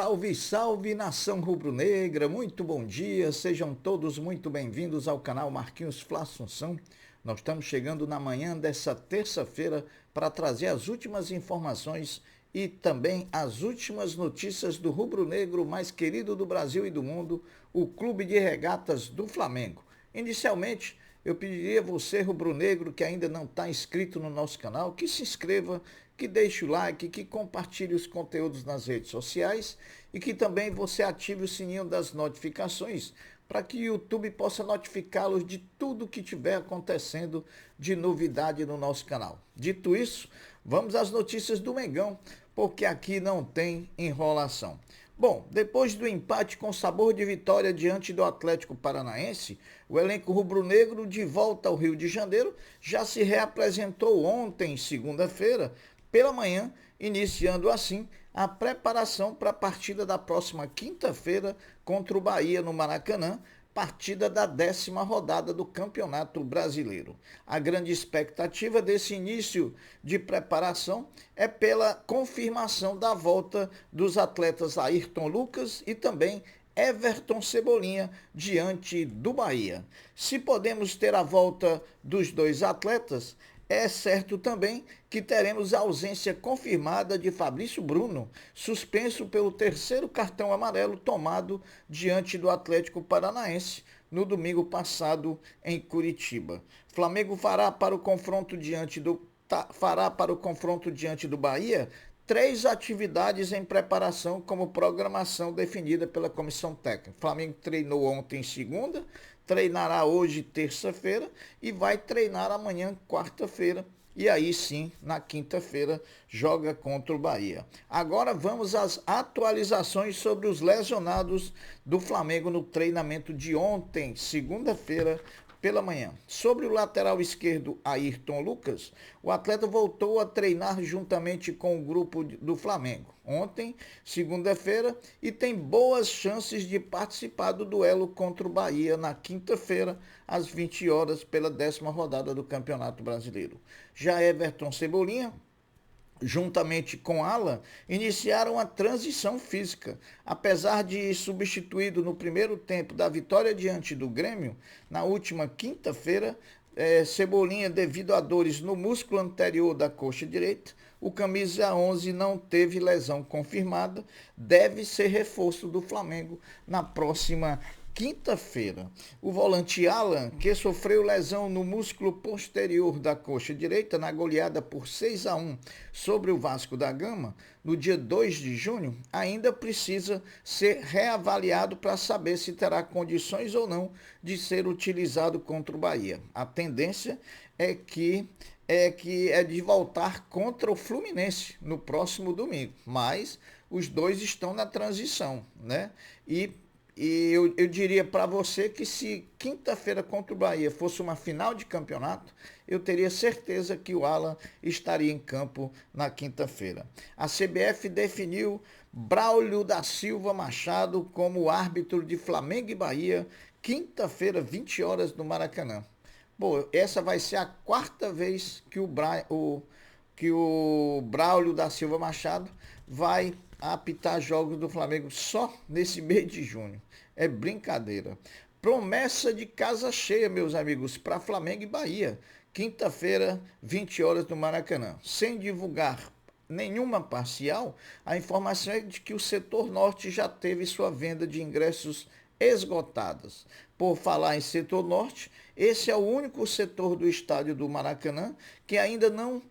Salve, salve nação rubro-negra, muito bom dia, sejam todos muito bem-vindos ao canal Marquinhos Fla Assunção. Nós estamos chegando na manhã dessa terça-feira para trazer as últimas informações e também as últimas notícias do rubro-negro mais querido do Brasil e do mundo, o Clube de Regatas do Flamengo. Inicialmente, eu pediria a você, rubro-negro, que ainda não está inscrito no nosso canal, que se inscreva, que deixe o like, que compartilhe os conteúdos nas redes sociais e que também você ative o sininho das notificações para que o YouTube possa notificá-los de tudo que estiver acontecendo de novidade no nosso canal. Dito isso, vamos às notícias do Mengão, porque aqui não tem enrolação. Bom, depois do empate com sabor de vitória diante do Atlético Paranaense, o elenco rubro-negro de volta ao Rio de Janeiro já se reapresentou ontem, segunda-feira, pela manhã, iniciando assim a preparação para a partida da próxima quinta-feira contra o Bahia no Maracanã, partida da 10ª rodada do Campeonato Brasileiro. A grande expectativa desse início de preparação é pela confirmação da volta dos atletas Ayrton Lucas e também Everton Cebolinha diante do Bahia. Se podemos ter a volta dos dois atletas, é certo também que teremos a ausência confirmada de Fabrício Bruno, suspenso pelo terceiro cartão amarelo tomado diante do Atlético Paranaense no domingo passado em Curitiba. Flamengo fará para o confronto diante do Bahia 3 atividades em preparação como programação definida pela comissão técnica. O Flamengo treinou ontem, segunda, treinará hoje, terça-feira, e vai treinar amanhã, quarta-feira, e aí sim, na quinta-feira, joga contra o Bahia. Agora vamos às atualizações sobre os lesionados do Flamengo no treinamento de ontem, segunda-feira, pela manhã. Sobre o lateral esquerdo Ayrton Lucas, o atleta voltou a treinar juntamente com o grupo do Flamengo ontem, segunda-feira, e tem boas chances de participar do duelo contra o Bahia na quinta-feira, às 20 horas, pela 10ª rodada do Campeonato Brasileiro. Já Everton Cebolinha, juntamente com Alan, iniciaram a transição física. Apesar de substituído no primeiro tempo da vitória diante do Grêmio, na última quinta-feira, Cebolinha, devido a dores no músculo anterior da coxa direita, o camisa 11 não teve lesão confirmada, deve ser reforço do Flamengo na próxima quinta-feira. O volante Alan, que sofreu lesão no músculo posterior da coxa direita na goleada por 6-1 sobre o Vasco da Gama, no dia 2 de junho, ainda precisa ser reavaliado para saber se terá condições ou não de ser utilizado contra o Bahia. A tendência é de voltar contra o Fluminense no próximo domingo, mas os dois estão na transição, né? E eu diria para você que se quinta-feira contra o Bahia fosse uma final de campeonato, eu teria certeza que o Alan estaria em campo na quinta-feira. A CBF definiu Braulio da Silva Machado como árbitro de Flamengo e Bahia, quinta-feira, 20 horas, no Maracanã. Bom, essa vai ser a quarta vez que o Braulio da Silva Machado vai apitar jogos do Flamengo só nesse mês de junho. É brincadeira. Promessa de casa cheia, meus amigos, para Flamengo e Bahia. Quinta-feira, 20 horas, no Maracanã. Sem divulgar nenhuma parcial, a informação é de que o setor norte já teve sua venda de ingressos esgotadas. Por falar em setor norte, esse é o único setor do estádio do Maracanã que ainda não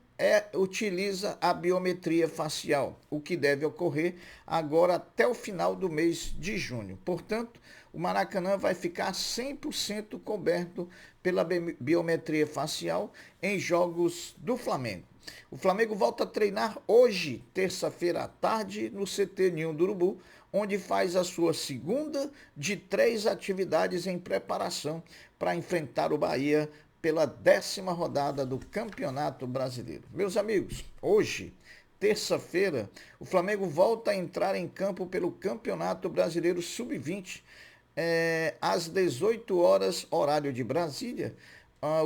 utiliza a biometria facial, o que deve ocorrer agora até o final do mês de junho. Portanto, o Maracanã vai ficar 100% coberto pela biometria facial em jogos do Flamengo. O Flamengo volta a treinar hoje, terça-feira à tarde, no CT Ninho do Urubu, onde faz a sua segunda de 3 atividades em preparação para enfrentar o Bahia pela 10ª rodada do Campeonato Brasileiro. Meus amigos, hoje, terça-feira, o Flamengo volta a entrar em campo pelo Campeonato Brasileiro Sub-20, às 18 horas, horário de Brasília.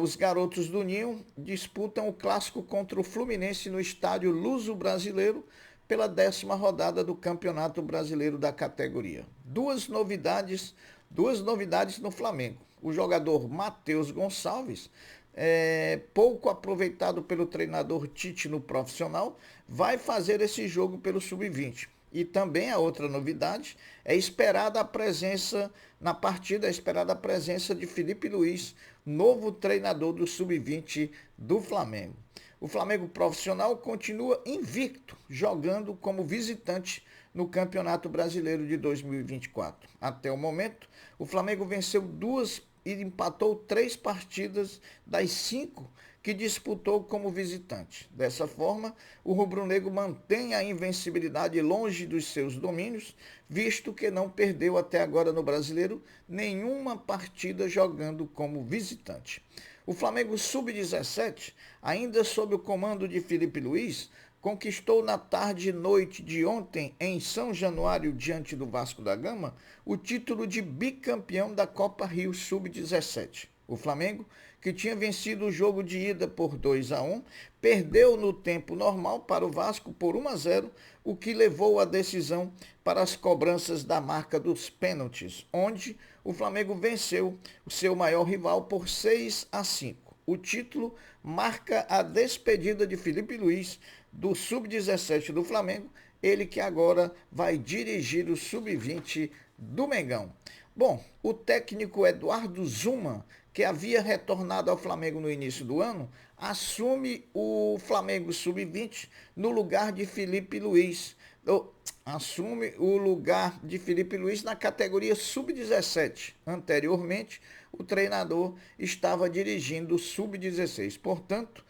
Os garotos do Ninho disputam o clássico contra o Fluminense no estádio Luso Brasileiro pela 10ª rodada do Campeonato Brasileiro da categoria. Duas novidades no Flamengo. O jogador Matheus Gonçalves, pouco aproveitado pelo treinador Tite no profissional, vai fazer esse jogo pelo Sub-20. E também a outra novidade é esperada a presença na partida, esperada a presença de Felipe Luiz, novo treinador do Sub-20 do Flamengo. O Flamengo profissional continua invicto, jogando como visitante no Campeonato Brasileiro de 2024. Até o momento, o Flamengo venceu 2 e empatou 3 partidas das 5 que disputou como visitante. Dessa forma, o rubro-negro mantém a invencibilidade longe dos seus domínios, visto que não perdeu até agora no Brasileiro nenhuma partida jogando como visitante. O Flamengo Sub-17, ainda sob o comando de Felipe Luiz, conquistou na tarde e noite de ontem, em São Januário, diante do Vasco da Gama, o título de bicampeão da Copa Rio Sub-17. O Flamengo, que tinha vencido o jogo de ida por 2-1, perdeu no tempo normal para o Vasco por 1-0, o que levou a decisão para as cobranças da marca dos pênaltis, onde o Flamengo venceu o seu maior rival por 6-5. O título marca a despedida de Felipe Luiz do Sub-17 do Flamengo, ele que agora vai dirigir o Sub-20 do Mengão. Bom, o técnico Eduardo Zuma, que havia retornado ao Flamengo no início do ano, assume o Flamengo Sub-20 no lugar de Felipe Luiz. Assume o lugar de Felipe Luiz na categoria Sub-17. Anteriormente, o treinador estava dirigindo o Sub-16. Portanto,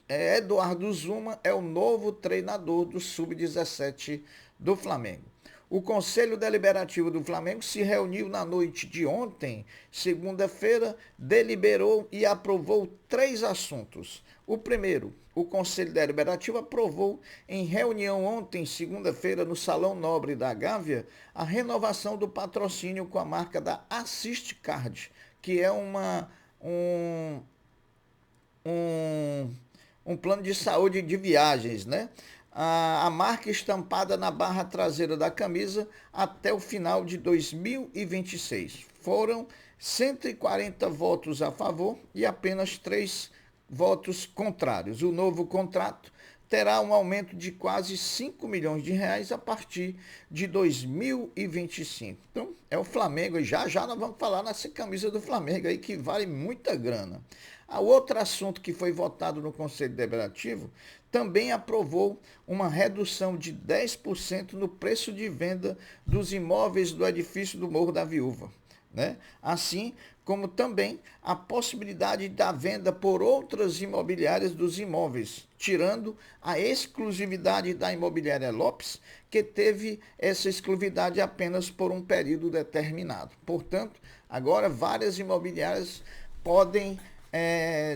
Eduardo Zuma é o novo treinador do Sub-17 do Flamengo. O Conselho Deliberativo do Flamengo se reuniu na noite de ontem, segunda-feira, deliberou e aprovou 3 assuntos. O primeiro, o Conselho Deliberativo aprovou em reunião ontem, segunda-feira, no Salão Nobre da Gávea, a renovação do patrocínio com a marca da Assist Card, que é um plano de saúde de viagens, né? A marca estampada na barra traseira da camisa até o final de 2026. Foram 140 votos a favor e apenas 3 votos contrários. O novo contrato terá um aumento de quase 5 milhões de reais a partir de 2025. Então, é o Flamengo, e já nós vamos falar nessa camisa do Flamengo aí, que vale muita grana. O outro assunto que foi votado no Conselho Deliberativo também aprovou uma redução de 10% no preço de venda dos imóveis do edifício do Morro da Viúva, né? Assim como também a possibilidade da venda por outras imobiliárias dos imóveis, tirando a exclusividade da imobiliária Lopes, que teve essa exclusividade apenas por um período determinado. Portanto, agora várias imobiliárias podem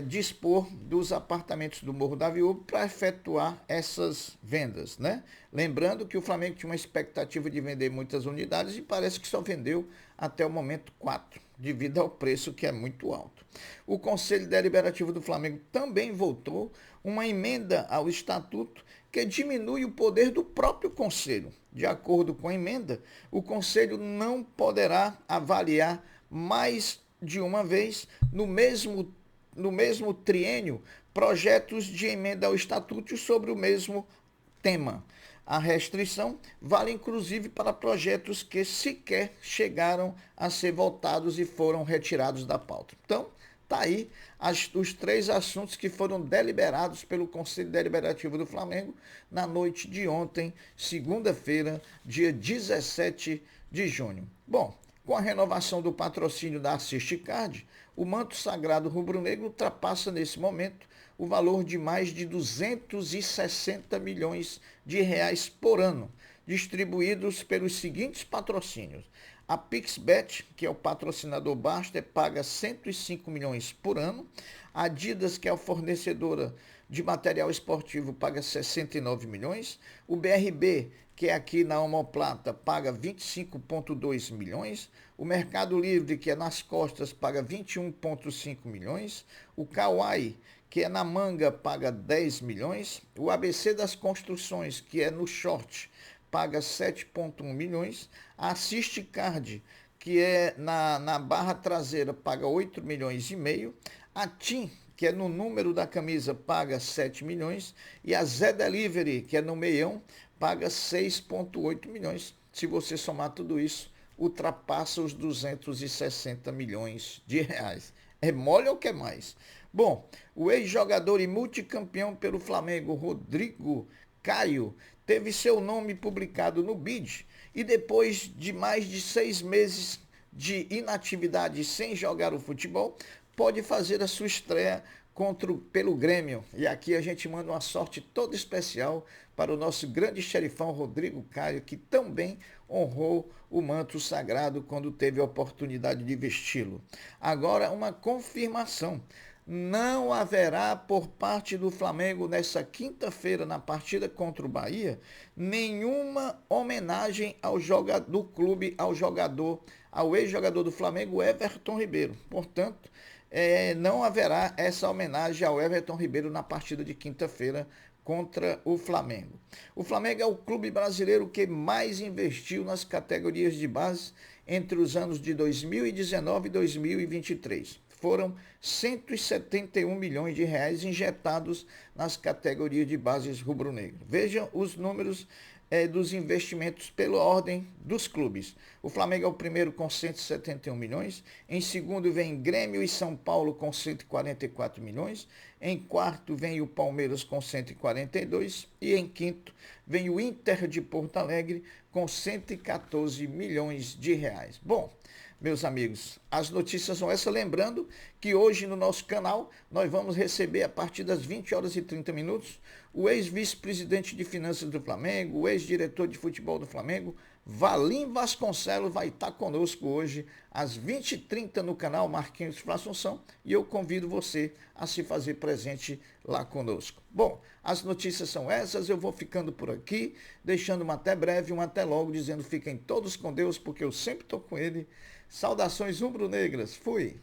dispor dos apartamentos do Morro da Viúva para efetuar essas vendas, né? Lembrando que o Flamengo tinha uma expectativa de vender muitas unidades e parece que só vendeu até o momento 4, devido ao preço que é muito alto. O Conselho Deliberativo do Flamengo também votou uma emenda ao Estatuto que diminui o poder do próprio Conselho. De acordo com a emenda, o Conselho não poderá avaliar mais de uma vez no mesmo triênio, projetos de emenda ao Estatuto sobre o mesmo tema. A restrição vale inclusive para projetos que sequer chegaram a ser votados e foram retirados da pauta. Então, está aí os 3 assuntos que foram deliberados pelo Conselho Deliberativo do Flamengo na noite de ontem, segunda-feira, dia 17 de junho. Bom, com a renovação do patrocínio da Assist Card, o manto sagrado rubro-negro ultrapassa nesse momento o valor de mais de 260 milhões de reais por ano, distribuídos pelos seguintes patrocínios. A Pixbet, que é o patrocinador Baster, paga 105 milhões por ano. A Adidas, que é a fornecedora de material esportivo, paga 69 milhões. O BRB, que é aqui na omoplata, paga 25,2 milhões. O Mercado Livre, que é nas costas, paga 21,5 milhões. O Kauai, que é na Manga, paga 10 milhões. O ABC das Construções, que é no Short, paga 7,1 milhões. A Assist Card, que é na barra traseira, paga 8 milhões e meio. A TIM, que é no número da camisa, paga 7 milhões. E a Zé Delivery, que é no meião, paga 6,8 milhões. Se você somar tudo isso, ultrapassa os 260 milhões de reais. É mole ou quer mais? Bom, o ex-jogador e multicampeão pelo Flamengo, Rodrigo Caio, teve seu nome publicado no BID e depois de mais de 6 meses de inatividade sem jogar o futebol, pode fazer a sua estreia pelo Grêmio. E aqui a gente manda uma sorte toda especial para o nosso grande xerifão Rodrigo Caio, que também honrou o manto sagrado quando teve a oportunidade de vesti-lo. Agora, uma confirmação. Não haverá por parte do Flamengo nessa quinta-feira, na partida contra o Bahia, nenhuma homenagem do clube ao ex-jogador do Flamengo, Everton Ribeiro. Portanto, não haverá essa homenagem ao Everton Ribeiro na partida de quinta-feira contra o Flamengo. O Flamengo é o clube brasileiro que mais investiu nas categorias de base entre os anos de 2019 e 2023. Foram 171 milhões de reais injetados nas categorias de bases rubro-negro. Vejam os números dos investimentos pela ordem dos clubes. O Flamengo é o primeiro com 171 milhões, em segundo vem Grêmio e São Paulo com 144 milhões, em quarto vem o Palmeiras com 142 e em quinto vem o Inter de Porto Alegre com 114 milhões de reais. Bom, meus amigos, as notícias são essas. Lembrando que hoje no nosso canal nós vamos receber a partir das 20 horas e 30 minutos o ex-vice-presidente de finanças do Flamengo, o ex-diretor de futebol do Flamengo, Valim Vasconcelos, vai estar conosco hoje às 20h30 no canal Marquinhos Flá Assunção e eu convido você a se fazer presente lá conosco. Bom, as notícias são essas, eu vou ficando por aqui, deixando um até breve, um até logo, dizendo fiquem todos com Deus, porque eu sempre estou com ele. Saudações rubro-negras. Fui!